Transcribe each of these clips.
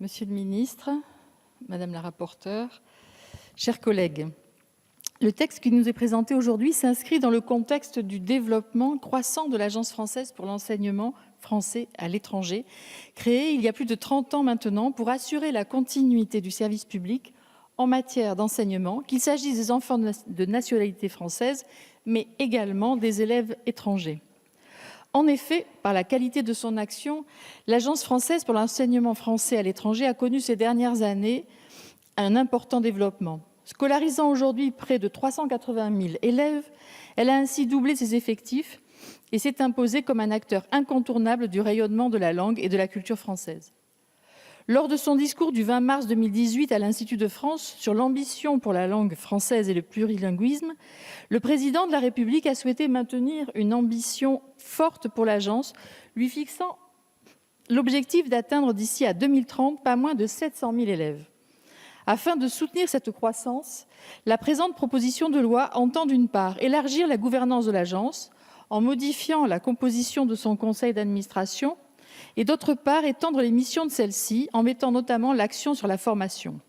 Monsieur le ministre, madame la rapporteure, chers collègues, le texte qui nous est présenté aujourd'hui s'inscrit dans le contexte du développement croissant de l'Agence française pour l'enseignement français à l'étranger, créée il y a plus de 30 ans maintenant pour assurer la continuité du service public en matière d'enseignement, qu'il s'agisse des enfants de nationalité française, mais également des élèves étrangers. En effet, par la qualité de son action, l'Agence française pour l'enseignement français à l'étranger a connu ces dernières années un important développement. Scolarisant aujourd'hui près de 380 000 élèves, elle a ainsi doublé ses effectifs et s'est imposée comme un acteur incontournable du rayonnement de la langue et de la culture française. Lors de son discours du 20 mars 2018 à l'Institut de France sur l'ambition pour la langue française et le plurilinguisme, le président de la République a souhaité maintenir une ambition forte pour l'agence, lui fixant l'objectif d'atteindre d'ici à 2030 pas moins de 700 000 élèves. Afin de soutenir cette croissance, la présente proposition de loi entend d'une part élargir la gouvernance de l'agence en modifiant la composition de son conseil d'administration et d'autre part étendre les missions de celle-ci en mettant notamment l'accent sur la formation.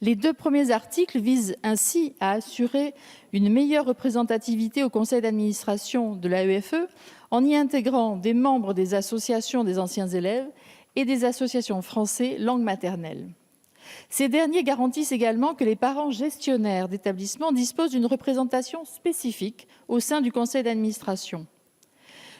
Les deux premiers articles visent ainsi à assurer une meilleure représentativité au conseil d'administration de l'AEFE en y intégrant des membres des associations des anciens élèves et des associations français langue maternelle. Ces derniers garantissent également que les parents gestionnaires d'établissements disposent d'une représentation spécifique au sein du conseil d'administration.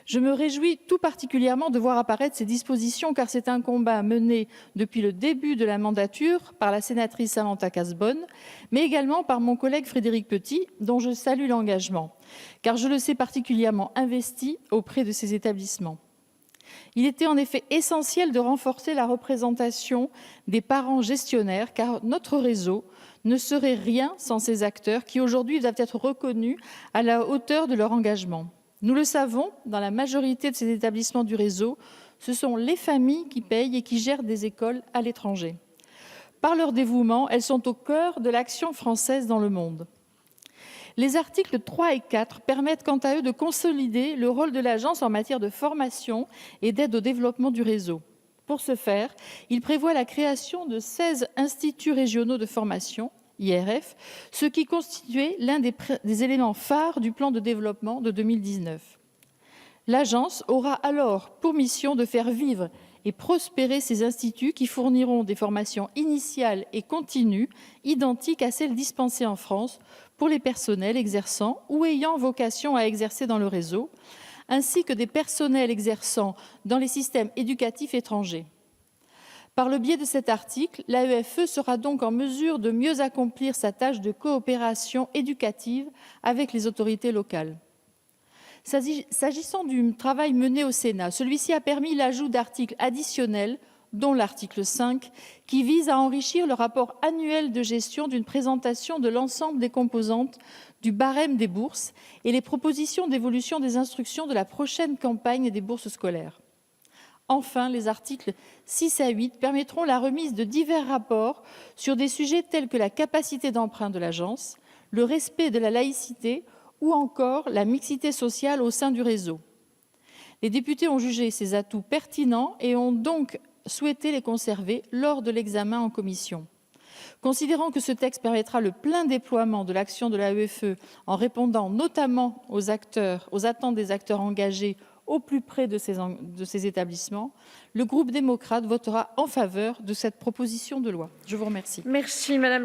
Je me réjouis tout particulièrement de voir apparaître ces dispositions car c'est un combat mené depuis le début de la mandature par la sénatrice Samantha Cazebonne, mais également par mon collègue Frédéric Petit, dont je salue l'engagement, car je le sais particulièrement investi auprès de ces établissements. Il était en effet essentiel de renforcer la représentation des parents gestionnaires, car notre réseau ne serait rien sans ces acteurs qui aujourd'hui doivent être reconnus à la hauteur de leur engagement. Nous le savons, dans la majorité de ces établissements du réseau, ce sont les familles qui payent et qui gèrent des écoles à l'étranger. Par leur dévouement, elles sont au cœur de l'action française dans le monde. Les articles 3 et 4 permettent quant à eux de consolider le rôle de l'agence en matière de formation et d'aide au développement du réseau. Pour ce faire, ils prévoient la création de 16 instituts régionaux de formation, IRF, ce qui constituait l'un des éléments phares du plan de développement de 2019. L'agence aura alors pour mission de faire vivre et prospérer ces instituts qui fourniront des formations initiales et continues identiques à celles dispensées en France pour les personnels exerçant ou ayant vocation à exercer dans le réseau, ainsi que des personnels exerçant dans les systèmes éducatifs étrangers. Par le biais de cet article, l'AEFE sera donc en mesure de mieux accomplir sa tâche de coopération éducative avec les autorités locales. S'agissant du travail mené au Sénat, celui-ci a permis l'ajout d'articles additionnels, dont l'article 5, qui vise à enrichir le rapport annuel de gestion d'une présentation de l'ensemble des composantes du barème des bourses et les propositions d'évolution des instructions de la prochaine campagne des bourses scolaires. Enfin, les articles 6 à 8 permettront la remise de divers rapports sur des sujets tels que la capacité d'emprunt de l'agence, le respect de la laïcité ou encore la mixité sociale au sein du réseau. Les députés ont jugé ces atouts pertinents et ont donc souhaité les conserver lors de l'examen en commission. Considérant que ce texte permettra le plein déploiement de l'action de l'AEFE en répondant notamment aux attentes des acteurs engagés au plus près de ces établissements, le groupe démocrate votera en faveur de cette proposition de loi. Je vous remercie. Merci, Madame.